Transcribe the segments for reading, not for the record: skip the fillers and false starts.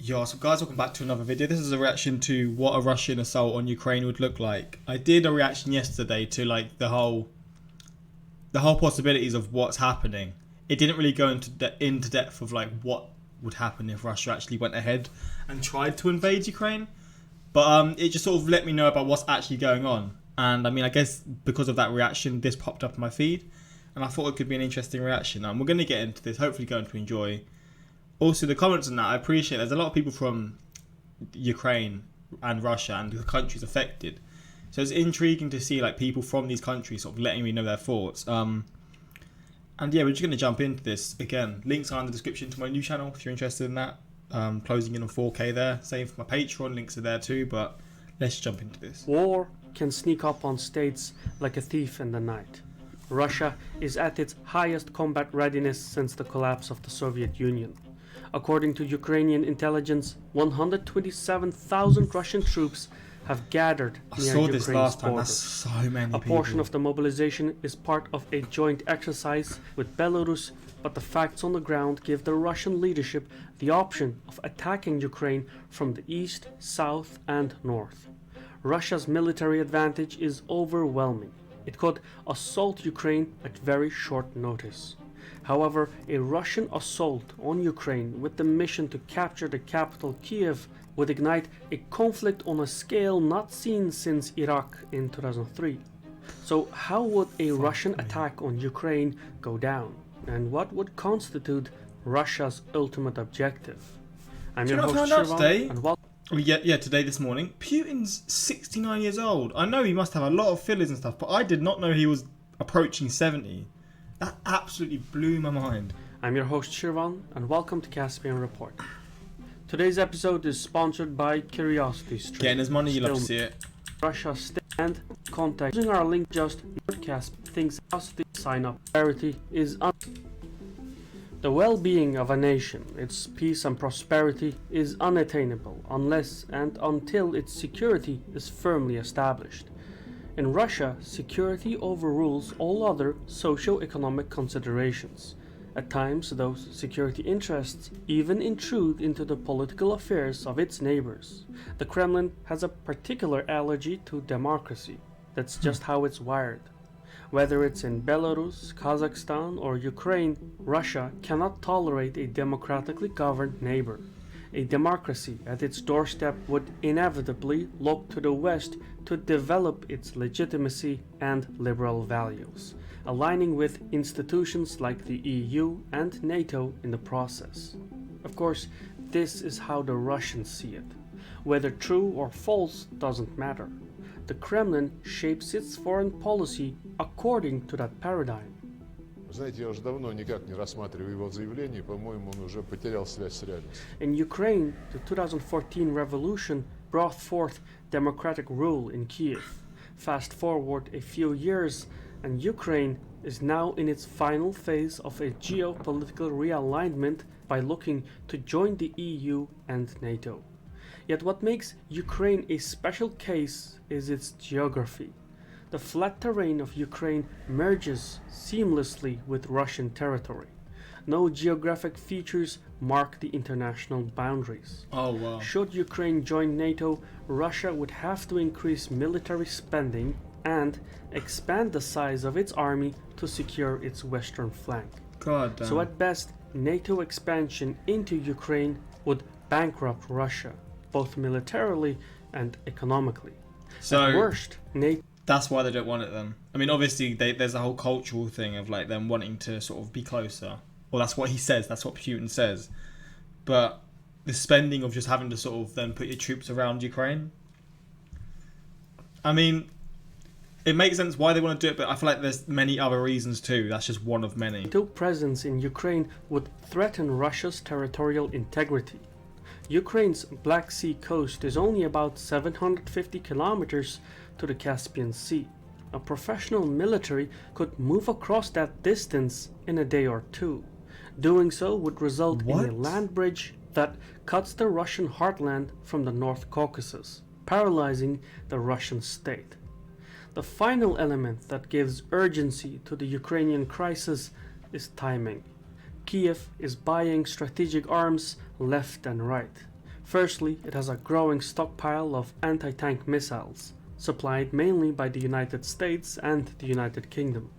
Yo, so guys, welcome back to another video. This is a reaction to what a Russian assault on Ukraine would look like. I did a reaction yesterday to like the whole possibilities of what's happening. It didn't really go into depth of like what would happen if Russia actually went ahead and tried to invade Ukraine. But it just sort of let me know about what's actually going on. And I mean, I guess because of that reaction, this popped up in my feed, and I thought it could be an interesting reaction. And we're going to get into this. Hopefully, going to enjoy. Also, the comments on that, I appreciate. There's a lot of people from Ukraine and Russia and the countries affected. So it's intriguing to see like people from these countries sort of letting me know their thoughts. And yeah, we're just going to jump into this. Again, links are in the description to my new channel if you're interested in that. Closing in on 4K there. Same for my Patreon, links are there too. But let's jump into this. War can sneak up on states like a thief in the night. Russia is at its highest combat readiness since the collapse of the Soviet Union. According to Ukrainian intelligence, 127,000 Russian troops have gathered near Ukraine's border. That's so many A portion of the mobilization is part of a joint exercise with Belarus, but the facts on the ground give the Russian leadership the option of attacking Ukraine from the east, south and north. Russia's military advantage is overwhelming. It could assault Ukraine at very short notice. However, a Russian assault on Ukraine with the mission to capture the capital Kiev would ignite a conflict on a scale not seen since Iraq in 2003. So how would a Russian attack on Ukraine go down? And what would constitute Russia's ultimate objective? I'm your host Shirvan, and welcome. Today, this morning, Putin's 69 years old. I know he must have a lot of fillers and stuff, but I did not know he was approaching 70. That absolutely blew my mind. I'm your host Shirvan, and welcome to Caspian Report. Today's episode is sponsored by Curiosity Stream. Getting his money, you love to see it. Russia stand contact using our link just podcast things sign up. Clarity is the well-being of a nation, its peace and prosperity is unattainable unless and until its security is firmly established. In Russia, security overrules all other socio-economic considerations. At times, those security interests even intrude into the political affairs of its neighbors. The Kremlin has a particular allergy to democracy. That's just how it's wired. Whether it's in Belarus, Kazakhstan, or Ukraine, Russia cannot tolerate a democratically governed neighbor. A democracy at its doorstep would inevitably look to the West to develop its legitimacy and liberal values, aligning with institutions like the EU and NATO in the process. Of course, this is how the Russians see it. Whether true or false doesn't matter. The Kremlin shapes its foreign policy according to that paradigm. Знаете, я уже давно никак не рассматриваю его заявление, по-моему, он уже потерял связь с реальностью. In Ukraine, the 2014 revolution brought forth democratic rule in Kiev. Fast forward a few years, and Ukraine is now in its final phase of a geopolitical realignment by looking to join the EU and NATO. Yet what makes Ukraine a special case is its geography. The flat terrain of Ukraine merges seamlessly with Russian territory. No geographic features mark the international boundaries. Oh wow. Should Ukraine join NATO, Russia would have to increase military spending and expand the size of its army to secure its western flank. God damn. So at best, NATO expansion into Ukraine would bankrupt Russia, both militarily and economically. So at worst, NATO... That's why they don't want it then. I mean, obviously, there's a whole cultural thing of like them wanting to sort of be closer. Well, that's what he says. That's what Putin says. But the spending of just having to sort of then put your troops around Ukraine. I mean, it makes sense why they want to do it, but I feel like there's many other reasons too. That's just one of many. NATO presence in Ukraine would threaten Russia's territorial integrity. Ukraine's Black Sea coast is only about 750 kilometers to the Caspian Sea. A professional military could move across that distance in a day or two. Doing so would result in a land bridge that cuts the Russian heartland from the North Caucasus, paralyzing the Russian state. The final element that gives urgency to the Ukrainian crisis is timing. Kiev is buying strategic arms left and right. Firstly, it has a growing stockpile of anti-tank missiles, supplied mainly by the United States and the United Kingdom.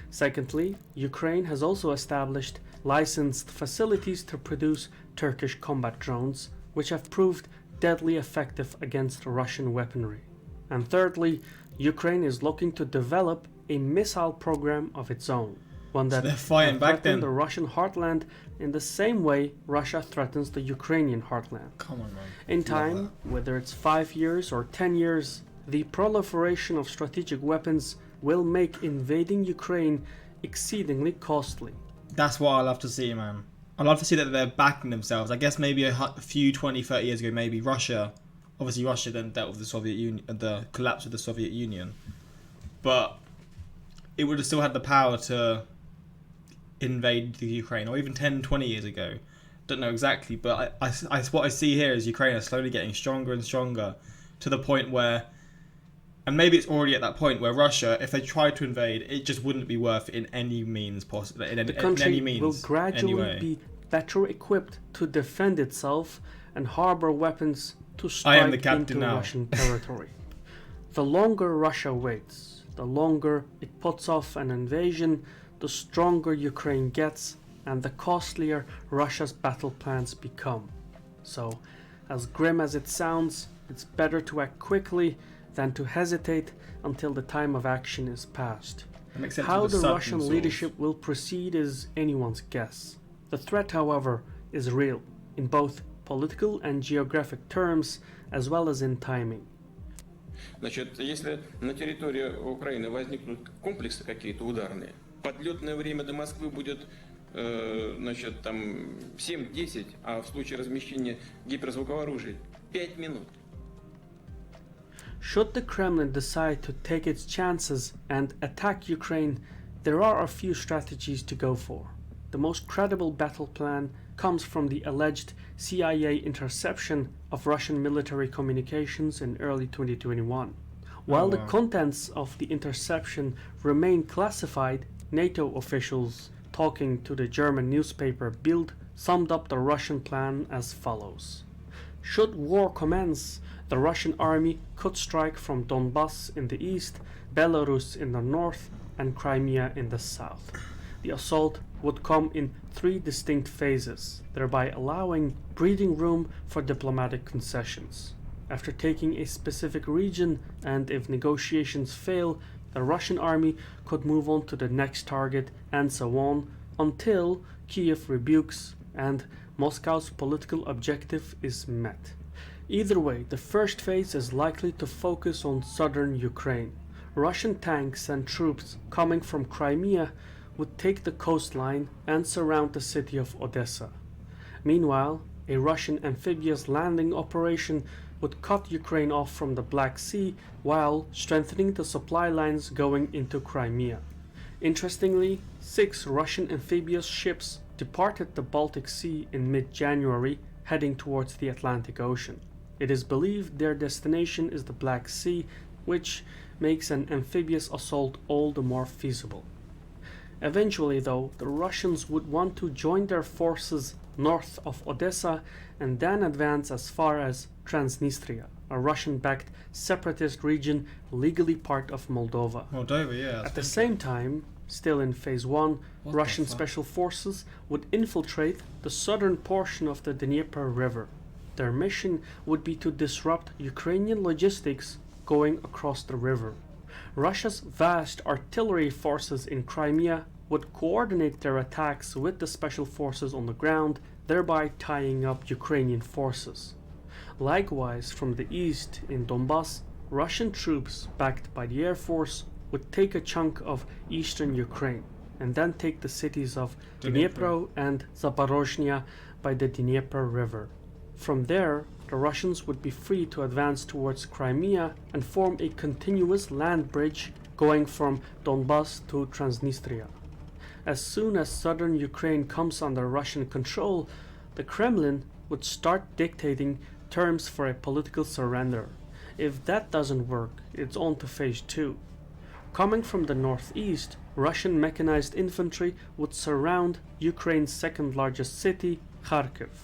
Secondly, Ukraine has also established licensed facilities to produce Turkish combat drones, which have proved deadly effective against Russian weaponry. And thirdly, Ukraine is looking to develop a missile program of its own, one that they're fighting will back threaten then. the Russian heartland in the same way Russia threatens the Ukrainian heartland. Come on, man. In Love time, whether it's 5 years or 10 years, the proliferation of strategic weapons will make invading Ukraine exceedingly costly. That's what I love to see, man. I love to see that they're backing themselves. I guess maybe a few 20, 30 years ago, maybe Russia, obviously Russia then dealt with the Soviet Union, the collapse of the Soviet Union, but it would have still had the power to invade the Ukraine, or even 10, 20 years ago. Don't know exactly, but what I see here is Ukraine is slowly getting stronger and stronger to the point where, and maybe it's already at that point where Russia, if they tried to invade, it just wouldn't be worth it in any means possible. The country will gradually anyway. be better equipped to defend itself and harbor weapons to I am strike the captain into now. Russian territory. The longer Russia waits, the longer it puts off an invasion, the stronger Ukraine gets and the costlier Russia's battle plans become. So, as grim as it sounds, it's better to act quickly than to hesitate until the time of action is past. It makes sense How with the sudden Russian sort of- leadership will proceed is anyone's guess. The threat, however, is real, in both political and geographic terms, as well as in timing. Значит, если на территории Украины возникнут комплексы какие-то ударные, подлетное время до Москвы будет, значит, там 7-10, а в случае размещения гиперзвукового оружия 5 минут. Should the Kremlin decide to take its chances and attack Ukraine, there are a few strategies to go for. The most credible battle plan comes from the alleged CIA interception of Russian military communications in early 2021. While the wow. contents of the interception remain classified, NATO officials talking to the German newspaper Bild summed up the Russian plan as follows. Should war commence, the Russian army could strike from Donbass in the east, Belarus in the north, and Crimea in the south. The assault would come in 3 distinct phases, thereby allowing breathing room for diplomatic concessions. After taking a specific region, and if negotiations fail, the Russian army could move on to the next target, and so on, until Kiev rebukes and Moscow's political objective is met. Either way, the first phase is likely to focus on southern Ukraine. Russian tanks and troops coming from Crimea would take the coastline and surround the city of Odessa. Meanwhile, a Russian amphibious landing operation would cut Ukraine off from the Black Sea while strengthening the supply lines going into Crimea. Interestingly, 6 Russian amphibious ships departed the Baltic Sea in mid-January, heading towards the Atlantic Ocean. It is believed their destination is the Black Sea, which makes an amphibious assault all the more feasible. Eventually, though, the Russians would want to join their forces north of Odessa and then advance as far as Transnistria, a Russian-backed separatist region legally part of Moldova. Moldova, yeah. At the same time, still in Phase 1, What Russian the fuck? special forces would infiltrate the southern portion of the Dnieper River. Their mission would be to disrupt Ukrainian logistics going across the river. Russia's vast artillery forces in Crimea would coordinate their attacks with the special forces on the ground, thereby tying up Ukrainian forces. Likewise, from the east in Donbass, Russian troops backed by the Air Force would take a chunk of eastern Ukraine and then take the cities of Dnipro and Zaporozhye by the Dnieper River. From there, the Russians would be free to advance towards Crimea and form a continuous land bridge going from Donbass to Transnistria. As soon as southern Ukraine comes under Russian control, the Kremlin would start dictating terms for a political surrender. If that doesn't work, it's on to Phase 2. Coming from the northeast, Russian mechanized infantry would surround Ukraine's second largest city, Kharkiv.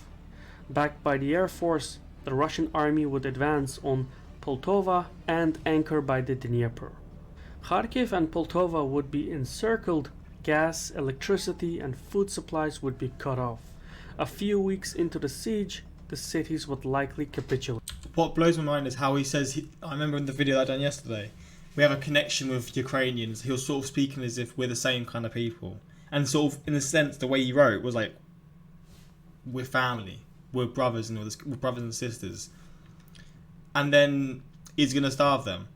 Backed by the Air Force, the Russian army would advance on Poltava and anchor by the Dnieper. Kharkiv and Poltava would be encircled, gas, electricity, and food supplies would be cut off. A few weeks into the siege, the cities would likely capitulate. What blows my mind is how he says, I remember in the video that I done yesterday, we have a connection with Ukrainians. He was sort of speaking as if we're the same kind of people. And sort of, in a sense, the way he wrote was like, we're family, we're brothers and we're brothers and sisters. And then he's going to starve them.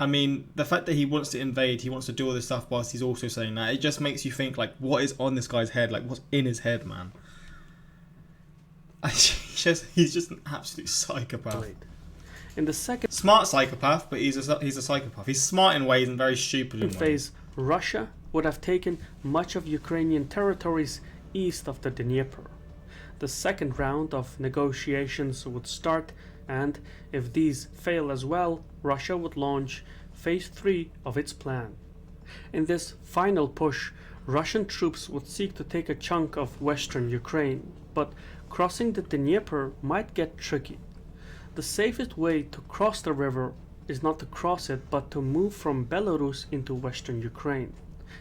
I mean, the fact that he wants to invade, he wants to do all this stuff whilst he's also saying that, it just makes you think, like, what is on this guy's head? Like, what's in his head, man? He's just an absolute psychopath. In the second Smart psychopath, but he's a psychopath. He's smart in ways and very stupid in ways. phase, Russia would have taken much of Ukrainian territories east of the Dnieper. The second round of negotiations would start, and if these fail as well, Russia would launch phase 3 of its plan. In this final push, Russian troops would seek to take a chunk of western Ukraine, but crossing the Dnieper might get tricky. The safest way to cross the river is not to cross it, but to move from Belarus into western Ukraine.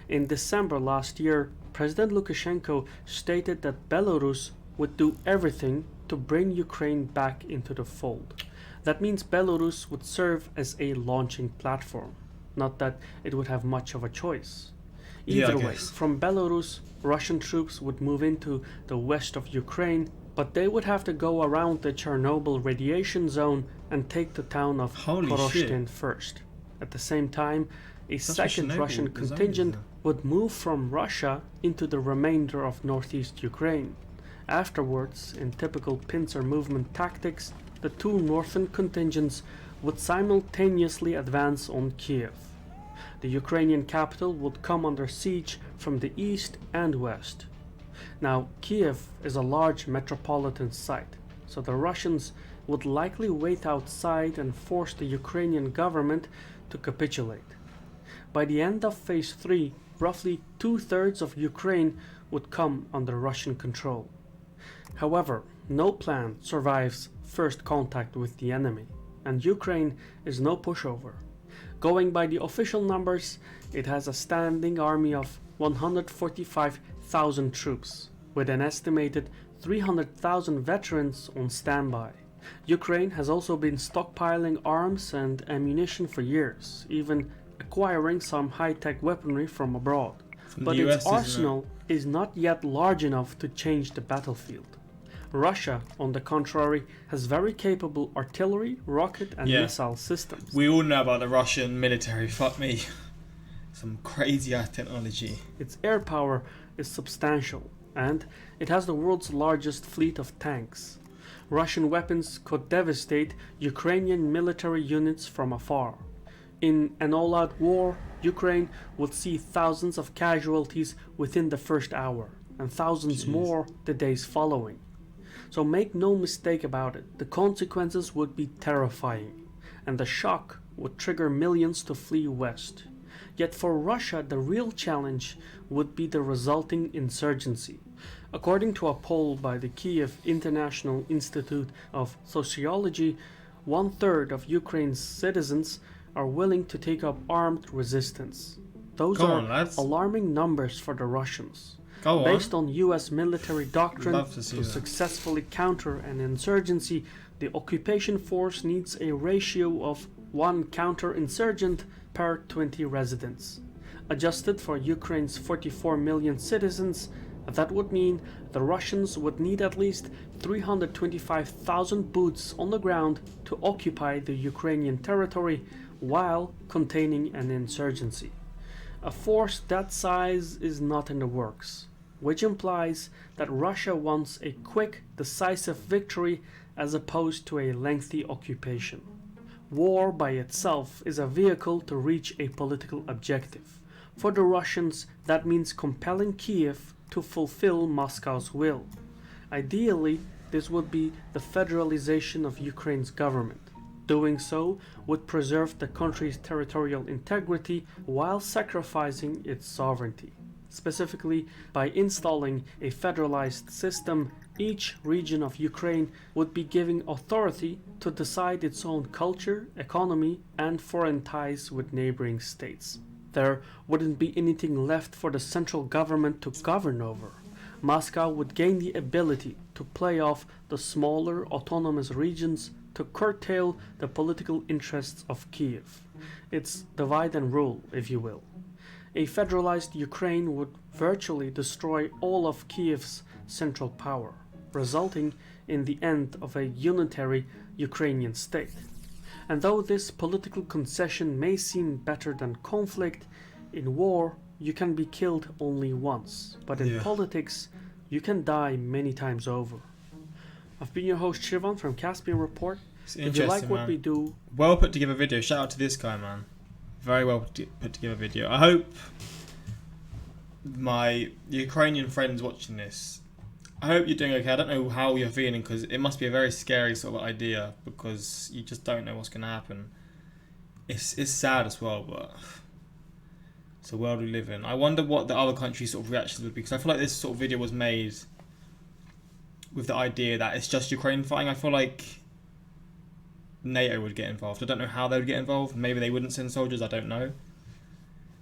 In December last year, President Lukashenko stated that Belarus would do everything to bring Ukraine back into the fold. That means Belarus would serve as a launching platform, not that it would have much of a choice. Either way, from Belarus, Russian troops would move into the west of Ukraine, but they would have to go around the Chernobyl radiation zone and take the town of Koroshtin first. At the same time, a second Russian contingent would move from Russia into the remainder of northeast Ukraine. Afterwards, in typical pincer movement tactics, the two northern contingents would simultaneously advance on Kiev. The Ukrainian capital would come under siege from the east and west. Now, Kiev is a large metropolitan site, so the Russians would likely wait outside and force the Ukrainian government to capitulate. By the end of phase 3, roughly 2/3 of Ukraine would come under Russian control. However, no plan survives first contact with the enemy, and Ukraine is no pushover. Going by the official numbers, it has a standing army of 145,000 troops, with an estimated 300,000 veterans on standby. Ukraine has also been stockpiling arms and ammunition for years, even acquiring some high-tech weaponry from abroad. But its arsenal is not yet large enough to change the battlefield. Russia, on the contrary, has very capable artillery, rocket and missile systems. We all know about the Russian military, fuck me. Some crazy ass technology. Its air power is substantial, and it has the world's largest fleet of tanks. Russian weapons could devastate Ukrainian military units from afar. In an all-out war, Ukraine would see thousands of casualties within the first hour, and thousands more the days following. So make no mistake about it, the consequences would be terrifying, and the shock would trigger millions to flee west. Yet for Russia, the real challenge would be the resulting insurgency. According to a poll by the Kiev International Institute of Sociology, 1/3 of Ukraine's citizens are willing to take up armed resistance. Those are alarming numbers for the Russians. Based on US military doctrine, to successfully counter an insurgency, the occupation force needs a ratio of 1 counter-insurgent per 20 residents. Adjusted for Ukraine's 44 million citizens, that would mean the Russians would need at least 325,000 boots on the ground to occupy the Ukrainian territory while containing an insurgency. A force that size is not in the works, which implies that Russia wants a quick, decisive victory as opposed to a lengthy occupation. War by itself is a vehicle to reach a political objective. For the Russians, that means compelling Kiev to fulfill Moscow's will. Ideally, this would be the federalization of Ukraine's government. Doing so would preserve the country's territorial integrity while sacrificing its sovereignty. Specifically, by installing a federalized system Each region of Ukraine would be given authority to decide its own culture, economy, and foreign ties with neighboring states. There wouldn't be anything left for the central government to govern over. Moscow would gain the ability to play off the smaller autonomous regions to curtail the political interests of Kiev. It's divide and rule, if you will. A federalized Ukraine would virtually destroy all of Kiev's central power, resulting in the end of a unitary Ukrainian state. And though this political concession may seem better than conflict, in war you can be killed only once, but in politics you can die many times over. I've been your host Shivan from Caspian Report. If you like what we do... Well put together video. Shout out to this guy, man. Very well put together video. I hope my Ukrainian friends watching this, I hope you're doing okay. I don't know how you're feeling, because it must be a very scary sort of idea, because you just don't know what's going to happen. It's sad as well, but it's the world we live in. I wonder what the other countries' sort of reactions would be, because I feel like this sort of video was made with the idea that it's just Ukraine fighting. I feel like NATO would get involved. I don't know how they would get involved. Maybe they wouldn't send soldiers, I don't know.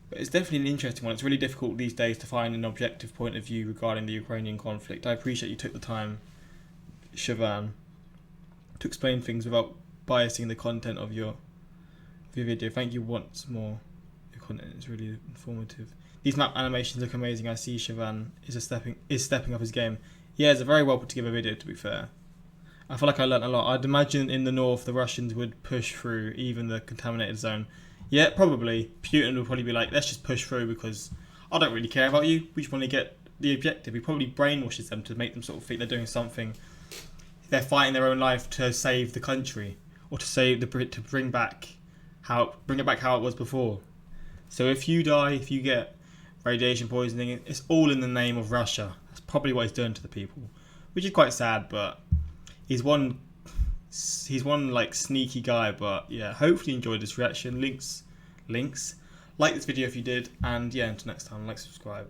But it's definitely an interesting one. It's really difficult these days to find an objective point of view regarding the Ukrainian conflict. I appreciate you took the time, Shivan, to explain things without biasing the content of your video. Thank you once more. Your content is really informative. These map animations look amazing. I see Shivan is stepping up his game. Yeah, it's a very well put together video, to be fair. I feel like I learnt a lot. I'd imagine in the north the Russians would push through even the contaminated zone. Yeah, probably. Putin would probably be like, let's just push through because I don't really care about you. We just want to get the objective. He probably brainwashes them to make them sort of think they're doing something. They're fighting their own life to save the country, or to save to bring it back how it was before. So if you die, if you get radiation poisoning, it's all in the name of Russia. That's probably what he's doing to the people, which is quite sad. But he's one like sneaky guy. But yeah, hopefully you enjoyed this reaction. Links. Like this video if you did, and yeah, until next time, like, subscribe.